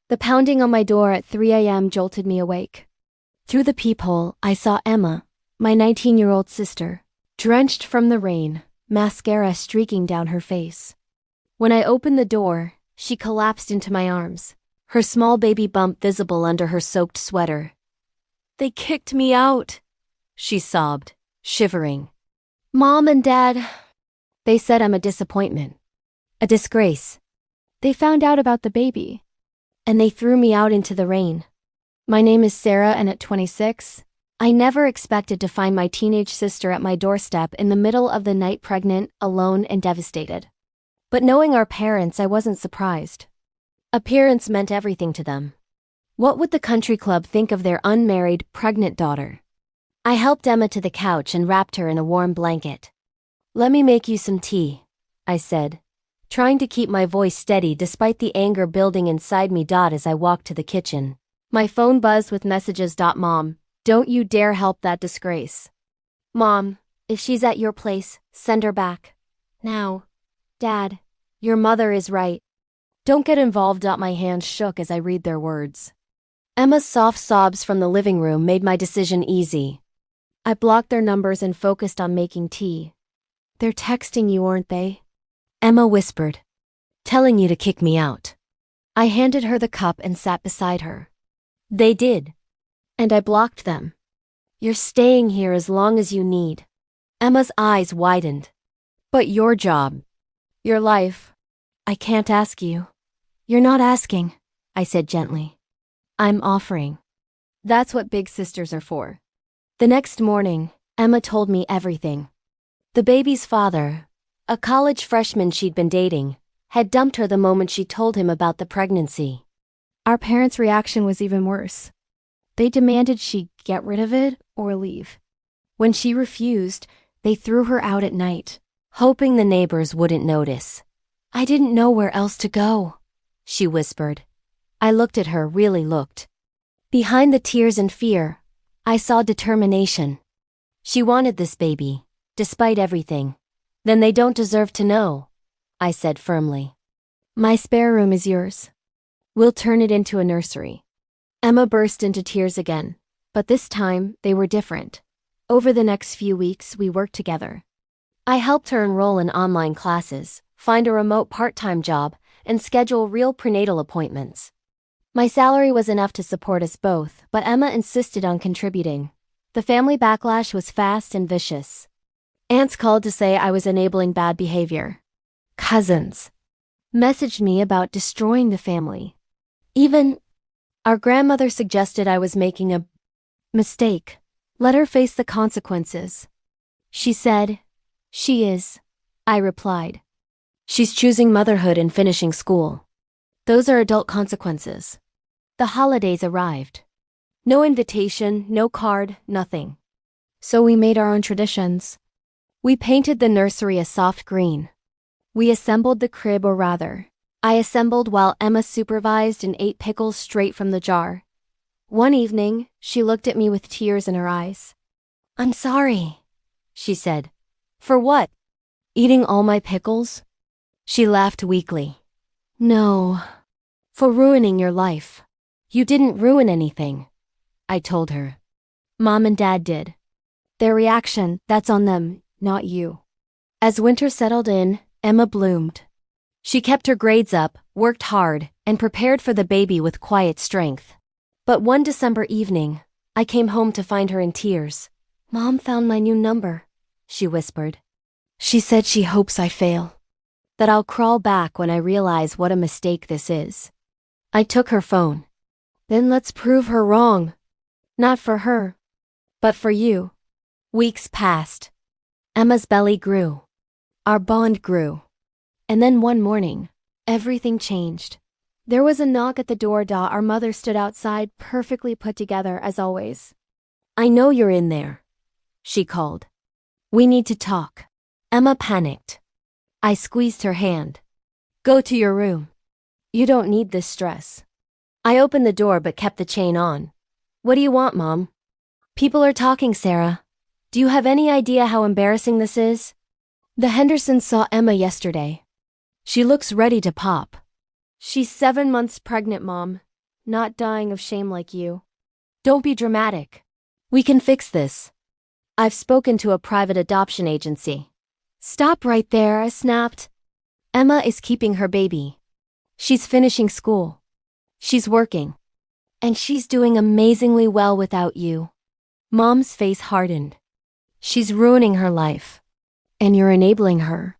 The pounding on my door at 3 a.m. jolted me awake. Through the peephole, I saw Emma, my 19-year-old sister, drenched from the rain, mascara streaking down her face. When I opened the door, she collapsed into my arms, her small baby bump visible under her soaked sweater. "They kicked me out," she sobbed, shivering. "Mom and Dad," they said I'm a disappointment, a disgrace. They found out about the baby, and they threw me out into the rain. My name is Sarah, and at 26, I never expected to find my teenage sister at my doorstep in the middle of the night, pregnant, alone, and devastated. But knowing our parents, I wasn't surprised. Appearance meant everything to them. What would the country club think of their unmarried, pregnant daughter? I helped Emma to the couch and wrapped her in a warm blanket. "Let me make you some tea," I said, trying to keep my voice steady despite the anger building inside me. As I walked to the kitchen, my phone buzzed with messages. "Mom, don't you dare help that disgrace. Mom, if she's at your place, send her back. Now. Dad, your mother is right. Don't get involved." My hands shook as I read their words. Emma's soft sobs from the living room made my decision easy. I blocked their numbers and focused on making tea. "They're texting you, aren't they?" Emma whispered. "Telling you to kick me out." I handed her the cup and sat beside her. "They did. And I blocked them. You're staying here as long as you need." Emma's eyes widened. "But your job, your life, I can't ask you." "You're not asking," I said gently. "I'm offering. That's what big sisters are for." The next morning, Emma told me everything. The baby's father, a college freshman she'd been dating, had dumped her the moment she told him about the pregnancy. Our parents' reaction was even worse. They demanded she get rid of it or leave. When she refused, they threw her out at night, hoping the neighbors wouldn't notice. "I didn't know where else to go," she whispered. I looked at her, really looked. Behind the tears and fear, I saw determination. She wanted this baby, despite everything. "Then they don't deserve to know," I said firmly. "My spare room is yours. We'll turn it into a nursery." Emma burst into tears again, but this time they were different. Over the next few weeks, we worked together. I helped her enroll in online classes, find a remote part-time job, and schedule real prenatal appointments. My salary was enough to support us both, but Emma insisted on contributing. The family backlash was fast and vicious. Aunts called to say I was enabling bad behavior. Cousins messaged me about destroying the family. Even our grandmother suggested I was making a mistake. Let her face the consequences. She said, "She is," I replied. "She's choosing motherhood and finishing school. Those are adult consequences." The holidays arrived. No invitation, no card, nothing. So we made our own traditions. We painted the nursery a soft green. We assembled the crib, or rather, I assembled while Emma supervised and ate pickles straight from the jar. One evening, she looked at me with tears in her eyes. "I'm sorry," she said. "For what? Eating all my pickles?" She laughed weakly. "No. For ruining your life." "You didn't ruin anything," I told her. "Mom and Dad did. Their reaction, that's on them, not you." As winter settled in, Emma bloomed. She kept her grades up, worked hard, and prepared for the baby with quiet strength. But one December evening, I came home to find her in tears. "Mom found my new number," she whispered. "She said she hopes I fail. That I'll crawl back when I realize what a mistake this is." I took her phone. "Then let's prove her wrong. Not for her, but for you." Weeks passed. Emma's belly grew. Our bond grew. And then one morning, everything changed. There was a knock at the door. Our mother stood outside, perfectly put together as always. "I know you're in there," she called. "We need to talk." Emma panicked. I squeezed her hand. "Go to your room. You don't need this stress." I opened the door but kept the chain on. "What do you want, Mom?" "People are talking, Sarah. Do you have any idea how embarrassing this is?" "The Hendersons saw Emma yesterday. She looks ready to pop." "She's 7 months pregnant, Mom. not dying of shame like you. Don't be dramatic. We can fix this. I've spoken to a private adoption agency. Stop right there, I snapped. Emma is keeping her baby. She's finishing school. She's working. And she's doing amazingly well without you. Mom's face hardened. She's ruining her life. And you're enabling her.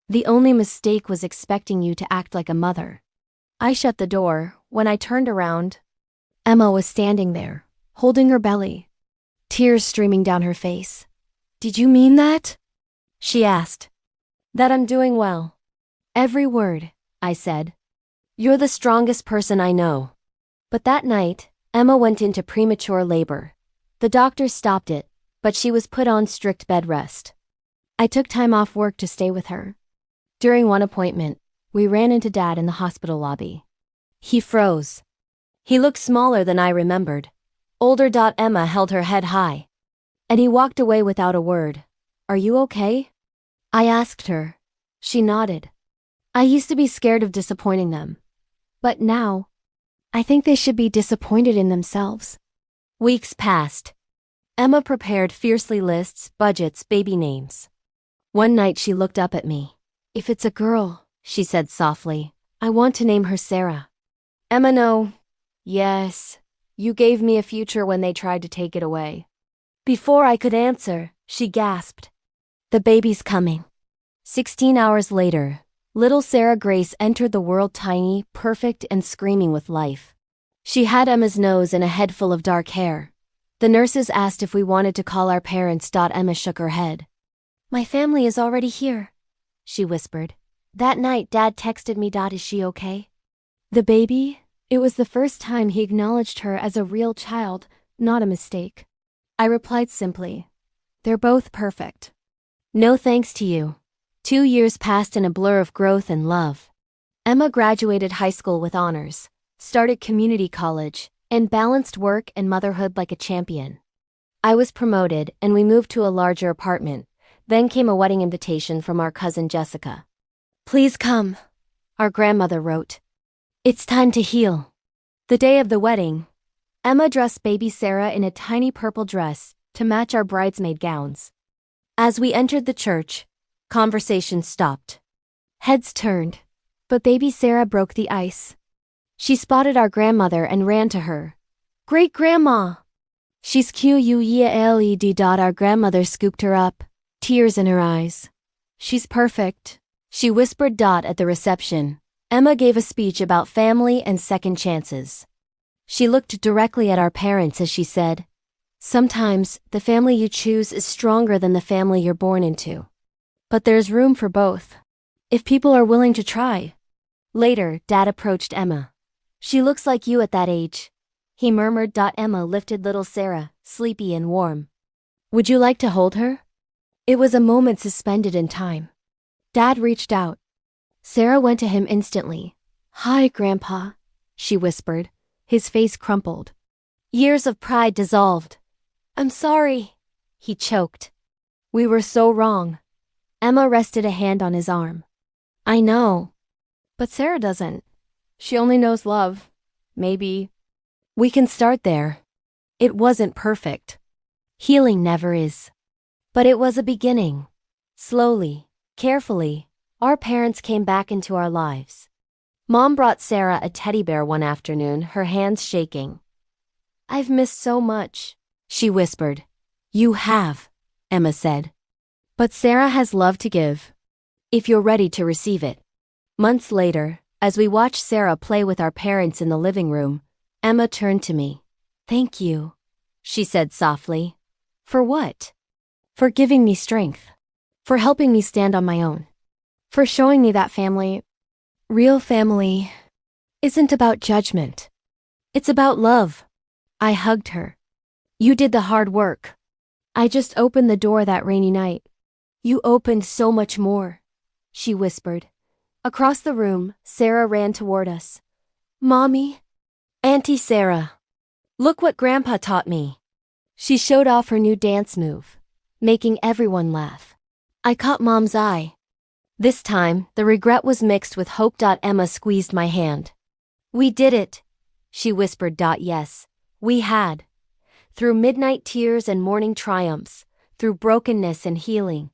The only mistake was expecting you to act like a mother. I shut the door. When I turned around, Emma was standing there, holding her belly, tears streaming down her face. Did you mean that? She asked. That I'm doing well. Every word, I said. You're the strongest person I know. But that night, Emma went into premature labor. The doctor stopped it, but she was put on strict bed rest. I took time off work to stay with her. During one appointment, we ran into Dad in the hospital lobby. He froze. He looked smaller than I remembered. Older. Emma held her head high. And he walked away without a word. Are you okay? I asked her. She nodded. I used to be scared of disappointing them. But now, I think they should be disappointed in themselves. Weeks passed. Emma prepared fiercely lists, budgets, baby names. One night she looked up at me. If it's a girl, she said softly, I want to name her Sarah. Emma, no. Yes. You gave me a future when they tried to take it away. Before I could answer, she gasped. The baby's coming. 16 hours later, little Sarah Grace entered the world tiny, perfect, and screaming with life. She had Emma's nose and a head full of dark hair. The nurses asked if we wanted to call our parents. Emma shook her head. My family is already here, she whispered. That night, Dad texted me. Is she okay? The baby? It was the first time he acknowledged her as a real child, not a mistake. I replied simply, they're both perfect. No thanks to you. 2 years passed in a blur of growth and love. Emma graduated high school with honors, started community college, and balanced work and motherhood like a champion. I was promoted and we moved to a larger apartment. Then came a wedding invitation from our cousin Jessica. Please come, our grandmother wrote. It's time to heal. The day of the wedding, Emma dressed baby Sarah in a tiny purple dress to match our bridesmaid gowns. As we entered the church, conversation stopped. Heads turned, but baby Sarah broke the ice. She spotted our grandmother and ran to her. Great-grandma! She's QUELED. Our grandmother scooped her up, tears in her eyes. She's perfect, she whispered. At the reception, Emma gave a speech about family and second chances. She looked directly at our parents as she said, sometimes the family you choose is stronger than the family you're born into. But there's room for both, if people are willing to try. Later, Dad approached Emma. She looks like you at that age, he murmured. Emma lifted little Sarah, sleepy and warm. Would you like to hold her? It was a moment suspended in time. Dad reached out. Sarah went to him instantly. Hi, Grandpa, she whispered. His face crumpled. Years of pride dissolved. I'm sorry, he choked. We were so wrong. Emma rested a hand on his arm. I know. But Sarah doesn't. She only knows love. Maybe. We can start there. It wasn't perfect. Healing never is. But it was a beginning. Slowly, carefully, our parents came back into our lives. Mom brought Sarah a teddy bear one afternoon, her hands shaking. I've missed so much, she whispered. You have, Emma said. But Sarah has love to give, if you're ready to receive it. Months later, as we watched Sarah play with our parents in the living room, Emma turned to me. Thank you, she said softly. For what? For giving me strength. For helping me stand on my own. For showing me that family, real family, isn't about judgment. It's about love. I hugged her. You did the hard work. I just opened the door that rainy night. You opened so much more, she whispered. Across the room, Sarah ran toward us. Mommy? Auntie Sarah. Look what Grandpa taught me. She showed off her new dance move, making everyone laugh. I caught Mom's eye. This time, the regret was mixed with hope. Emma squeezed my hand. We did it. she whispered. Yes, we had. Through midnight tears and morning triumphs, through brokenness and healing,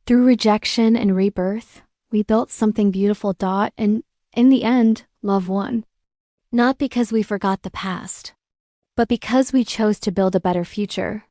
through rejection and rebirth, we built something beautiful. And in the end, love won. Not because we forgot the past, but because we chose to build a better future.